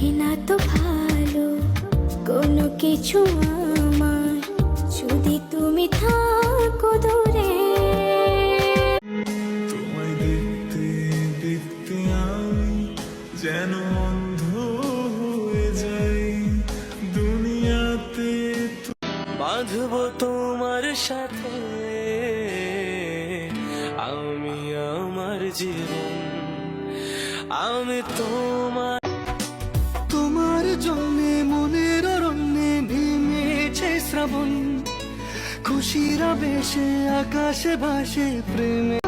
লাগে না তো ভালো কোনো কিছু আমার, যদি তুমি থাকো দূরে। তোমায় দেখতে দেখতে আমি যেন অন্ধ হয়ে যাই দুনিয়াতে। বাঁধবো তোমার সাথে আমি আমার জীবন, আমি তোমার জন্যে মনের অরণ্যে নেমেছে শ্রাবণ, খুশির আবেশে আকাশে ভাসে প্রেমে।